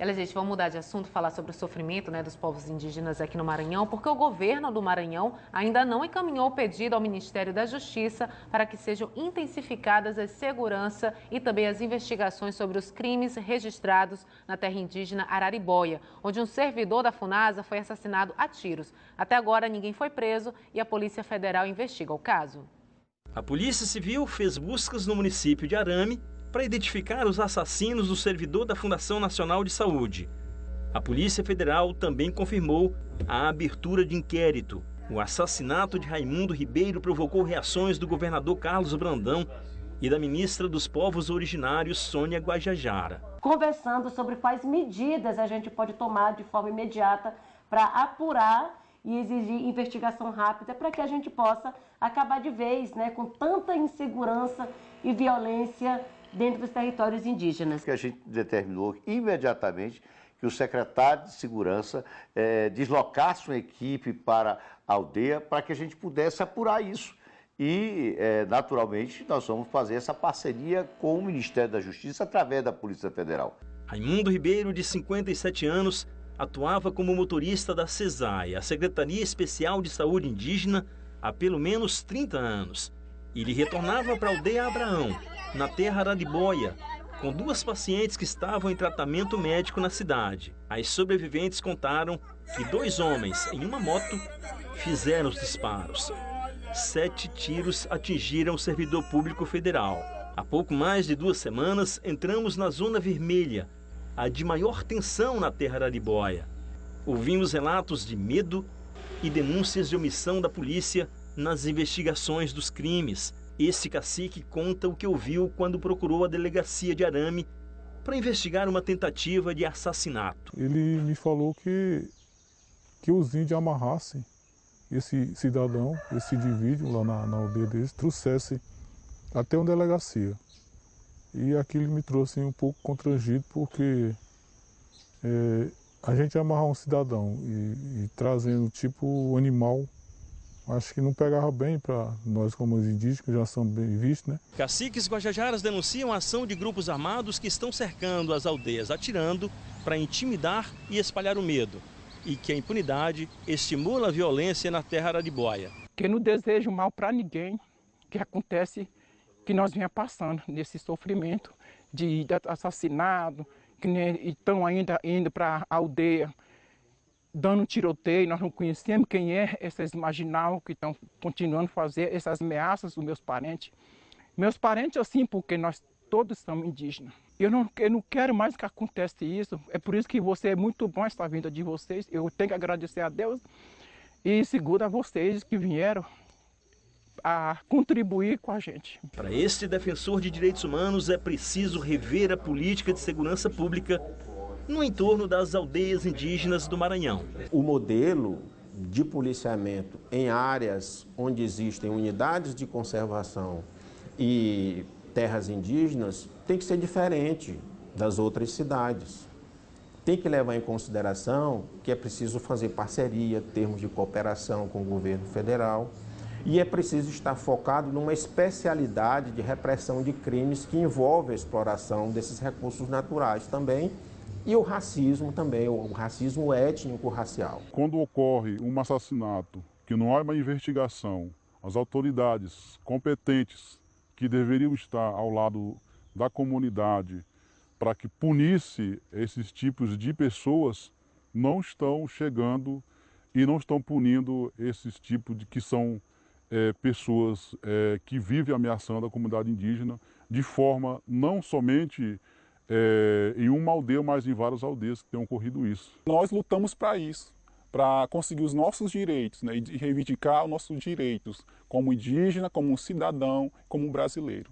Ela, gente, vamos mudar de assunto, falar sobre o sofrimento, né, dos povos indígenas aqui no Maranhão, porque o governo do Maranhão ainda não encaminhou o pedido ao Ministério da Justiça para que sejam intensificadas a segurança e também as investigações sobre os crimes registrados na terra indígena Araribóia, onde um servidor da FUNASA foi assassinado a tiros. Até agora, ninguém foi preso e a Polícia Federal investiga o caso. A Polícia Civil fez buscas no município de Arame para identificar os assassinos do servidor da Fundação Nacional de Saúde. A Polícia Federal também confirmou a abertura de inquérito. O assassinato de Raimundo Ribeiro provocou reações do governador Carlos Brandão e da ministra dos Povos Originários, Sônia Guajajara. Conversando sobre quais medidas a gente pode tomar de forma imediata para apurar e exigir investigação rápida para que a gente possa acabar de vez, né, com tanta insegurança e violência dentro dos territórios indígenas. Que a gente determinou imediatamente que o secretário de Segurança deslocasse uma equipe para a aldeia para que a gente pudesse apurar isso. E, naturalmente, nós vamos fazer essa parceria com o Ministério da Justiça através da Polícia Federal. Raimundo Ribeiro, de 57 anos, atuava como motorista da CESAI, a Secretaria Especial de Saúde Indígena, há pelo menos 30 anos. Ele retornava para a aldeia Abraão, na terra Araribóia, com 2 pacientes que estavam em tratamento médico na cidade. As sobreviventes contaram que 2 homens em uma moto fizeram os disparos. 7 tiros atingiram o servidor público federal. Há pouco mais de 2 semanas, entramos na zona vermelha, a de maior tensão na terra Araribóia. Ouvimos relatos de medo e denúncias de omissão da polícia nas investigações dos crimes. Esse cacique conta o que ouviu quando procurou a delegacia de Arame para investigar uma tentativa de assassinato. Ele me falou que os índios amarrassem esse cidadão, esse indivíduo lá na aldeia deles, trouxesse até uma delegacia. E aquilo me trouxe um pouco constrangido, porque a gente amarrar um cidadão e trazendo tipo animal, acho que não pegava bem para nós como os indígenas, que já são bem vistos, né? Caciques guajajaras denunciam a ação de grupos armados que estão cercando as aldeias, atirando para intimidar e espalhar o medo. E que a impunidade estimula a violência na terra Araribóia. Que não desejo mal para ninguém, que acontece que nós vinha passando nesse sofrimento de assassinato, que estão ainda indo para a aldeia, dando tiroteio. Nós não conhecemos quem é esses marginal que estão continuando a fazer essas ameaças dos meus parentes. Meus parentes assim, porque nós todos somos indígenas. Eu não quero mais que aconteça isso. É por isso que você é muito bom essa vinda de vocês. Eu tenho que agradecer a Deus e segundo a vocês que vieram a contribuir com a gente. Para este defensor de direitos humanos é preciso rever a política de segurança pública no entorno das aldeias indígenas do Maranhão. O modelo de policiamento em áreas onde existem unidades de conservação e terras indígenas tem que ser diferente das outras cidades. Tem que levar em consideração que é preciso fazer parceria, termos de cooperação com o governo federal, e é preciso estar focado numa especialidade de repressão de crimes que envolve a exploração desses recursos naturais também, e o racismo também, o racismo étnico-racial. Quando ocorre um assassinato, que não há uma investigação, as autoridades competentes que deveriam estar ao lado da comunidade para que punisse esses tipos de pessoas, não estão chegando e não estão punindo esses tipos de que são pessoas que vivem ameaçando a comunidade indígena de forma não somente em uma aldeia, mas em várias aldeias que tem ocorrido isso. Nós lutamos para isso, para conseguir os nossos direitos, né, e reivindicar os nossos direitos como indígena, como cidadão, como brasileiro.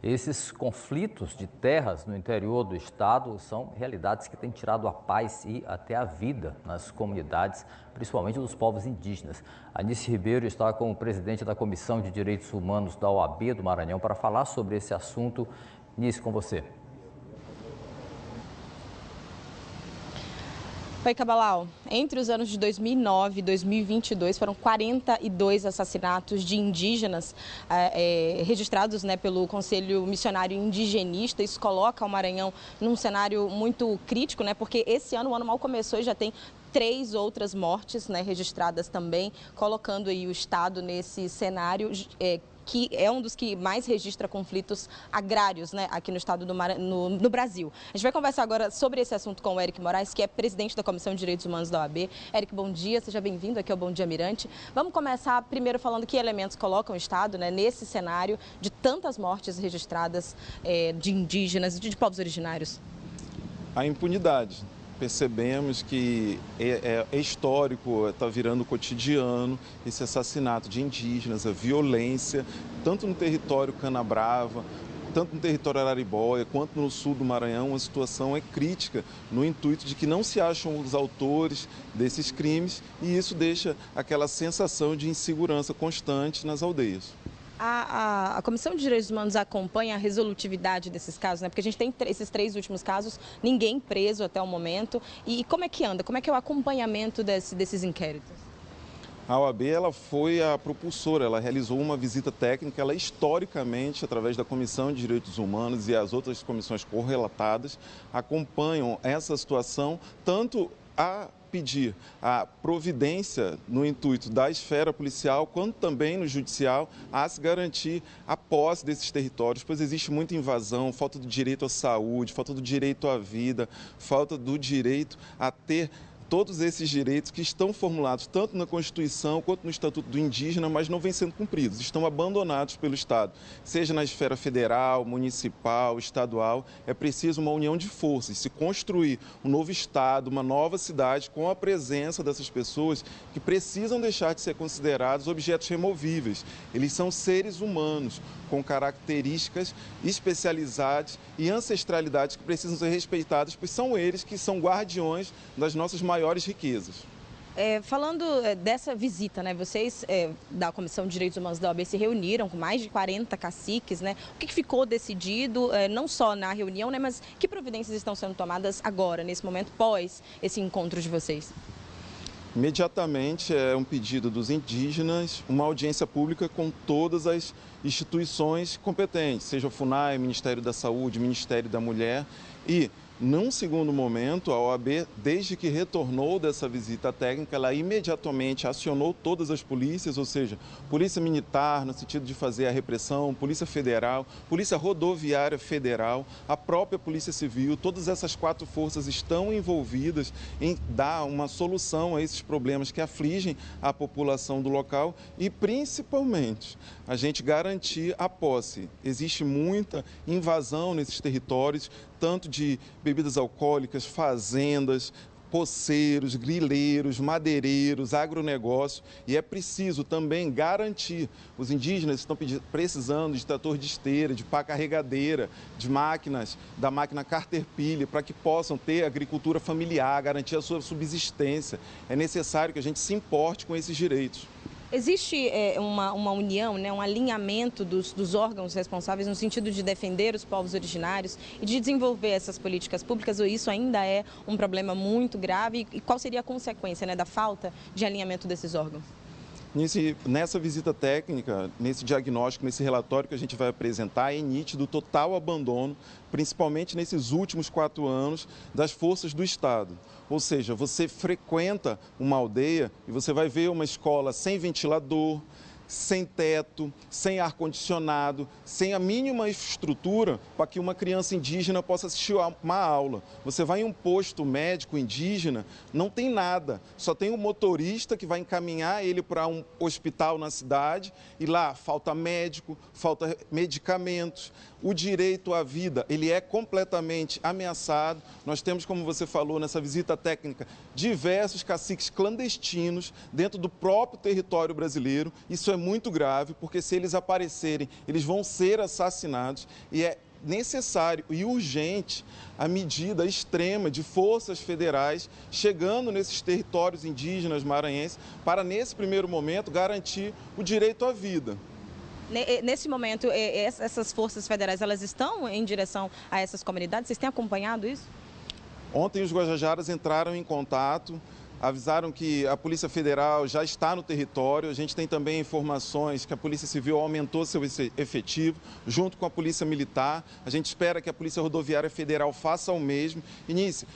Esses conflitos de terras no interior do estado são realidades que têm tirado a paz e até a vida nas comunidades, principalmente dos povos indígenas. Anice Ribeiro está com o presidente da Comissão de Direitos Humanos da OAB do Maranhão para falar sobre esse assunto. Anice, com você. Oi, Cabalau. Entre os anos de 2009 e 2022, foram 42 assassinatos de indígenas registrados, né, pelo Conselho Missionário Indigenista. Isso coloca o Maranhão num cenário muito crítico, né, porque esse ano, o ano mal começou e já tem 3 outras mortes, né, registradas também, colocando aí o Estado nesse cenário que é um dos que mais registra conflitos agrários, né, aqui no estado do no Brasil. A gente vai conversar agora sobre esse assunto com o Eric Moraes, que é presidente da Comissão de Direitos Humanos da OAB. Eric, bom dia, seja bem-vindo aqui ao Bom Dia Mirante. Vamos começar primeiro falando que elementos colocam o Estado, né, nesse cenário de tantas mortes registradas de indígenas e de povos originários. A impunidade. Percebemos que é histórico, está virando cotidiano esse assassinato de indígenas, a violência, tanto no território Canabrava, tanto no território Araribóia, quanto no sul do Maranhão. A situação é crítica no intuito de que não se acham os autores desses crimes e isso deixa aquela sensação de insegurança constante nas aldeias. A Comissão de Direitos Humanos acompanha a resolutividade desses casos, né? Porque a gente tem esses 3 últimos casos, ninguém preso até o momento. E como é que anda? Como é que é o acompanhamento desses inquéritos? A OAB ela foi a propulsora, ela realizou uma visita técnica, ela historicamente, através da Comissão de Direitos Humanos e as outras comissões correlatadas, acompanham essa situação, tanto a pedir a providência no intuito da esfera policial, quanto também no judicial, a se garantir a posse desses territórios, pois existe muita invasão, falta do direito à saúde, falta do direito à vida, falta do direito a ter todos esses direitos que estão formulados tanto na Constituição quanto no Estatuto do Indígena, mas não vêm sendo cumpridos, estão abandonados pelo Estado. Seja na esfera federal, municipal, estadual, é preciso uma união de forças, se construir um novo Estado, uma nova cidade com a presença dessas pessoas que precisam deixar de ser considerados objetos removíveis. Eles são seres humanos com características especializadas e ancestralidades que precisam ser respeitadas, pois são eles que são guardiões das nossas maiores riquezas. Falando dessa visita, né, vocês da Comissão de Direitos Humanos da OAB se reuniram com mais de 40 caciques, né? O que ficou decidido, não só na reunião, né, mas que providências estão sendo tomadas agora, nesse momento, pós esse encontro de vocês? Imediatamente é um pedido dos indígenas, uma audiência pública com todas as instituições competentes, seja o FUNAI, Ministério da Saúde, Ministério da Mulher e, num segundo momento, a OAB, desde que retornou dessa visita técnica, ela imediatamente acionou todas as polícias, ou seja, Polícia Militar, no sentido de fazer a repressão, Polícia Federal, Polícia Rodoviária Federal, a própria Polícia Civil, todas essas 4 forças estão envolvidas em dar uma solução a esses problemas que afligem a população do local e, principalmente, a gente garantir a posse. Existe muita invasão nesses territórios, tanto de bebidas alcoólicas, fazendas, poceiros, grileiros, madeireiros, agronegócio, e é preciso também garantir. Os indígenas estão precisando de trator de esteira, de pá carregadeira, de máquinas, da máquina Caterpillar, para que possam ter agricultura familiar, garantir a sua subsistência. É necessário que a gente se importe com esses direitos. Existe uma união, né, um alinhamento dos órgãos responsáveis no sentido de defender os povos originários e de desenvolver essas políticas públicas, ou isso ainda é um problema muito grave? E qual seria a consequência, né, da falta de alinhamento desses órgãos? Nessa visita técnica, nesse diagnóstico, nesse relatório que a gente vai apresentar, é nítido o total abandono, principalmente nesses últimos 4 anos, das forças do Estado. Ou seja, você frequenta uma aldeia e você vai ver uma escola sem ventilador, sem teto, sem ar-condicionado, sem a mínima estrutura para que uma criança indígena possa assistir a uma aula. Você vai em um posto médico indígena, não tem nada, só tem um motorista que vai encaminhar ele para um hospital na cidade e lá falta médico, falta medicamentos. O direito à vida, ele é completamente ameaçado. Nós temos, como você falou nessa visita técnica, diversos caciques clandestinos dentro do próprio território brasileiro. Isso é muito grave, porque se eles aparecerem, eles vão ser assassinados e é necessário e urgente a medida extrema de forças federais chegando nesses territórios indígenas maranhenses para, nesse primeiro momento, garantir o direito à vida. Nesse momento, essas forças federais, elas estão em direção a essas comunidades? Vocês têm acompanhado isso? Ontem os Guajajaras entraram em contato, avisaram que a Polícia Federal já está no território. A gente tem também informações que a Polícia Civil aumentou seu efetivo, junto com a Polícia Militar. A gente espera que a Polícia Rodoviária Federal faça o mesmo. Inicie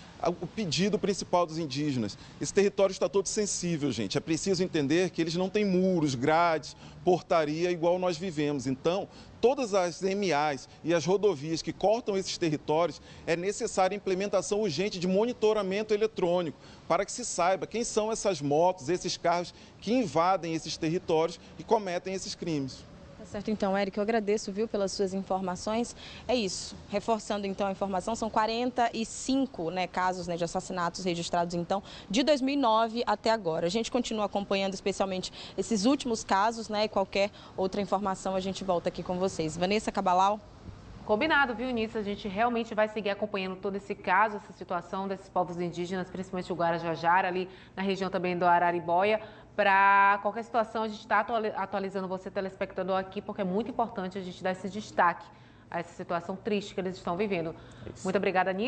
o pedido principal dos indígenas. Esse território está todo sensível, gente. É preciso entender que eles não têm muros, grades, portaria igual nós vivemos. Então, todas as MAs e as rodovias que cortam esses territórios, é necessária a implementação urgente de monitoramento eletrônico para que se saiba quem são essas motos, esses carros que invadem esses territórios e cometem esses crimes. Tá certo, então, Érico, eu agradeço, viu, pelas suas informações. É isso, reforçando então a informação, são 45 casos de assassinatos registrados então de 2009 até agora. A gente continua acompanhando especialmente esses últimos casos, e qualquer outra informação a gente volta aqui com vocês. Vanessa Cabalau. Combinado, viu, Início? A gente realmente vai seguir acompanhando todo esse caso, essa situação desses povos indígenas, principalmente o Guarajajara, ali na região também do Araribóia. Para qualquer situação, a gente está atualizando você, telespectador, aqui, porque é muito importante a gente dar esse destaque a essa situação triste que eles estão vivendo. Muito obrigada, Anísio.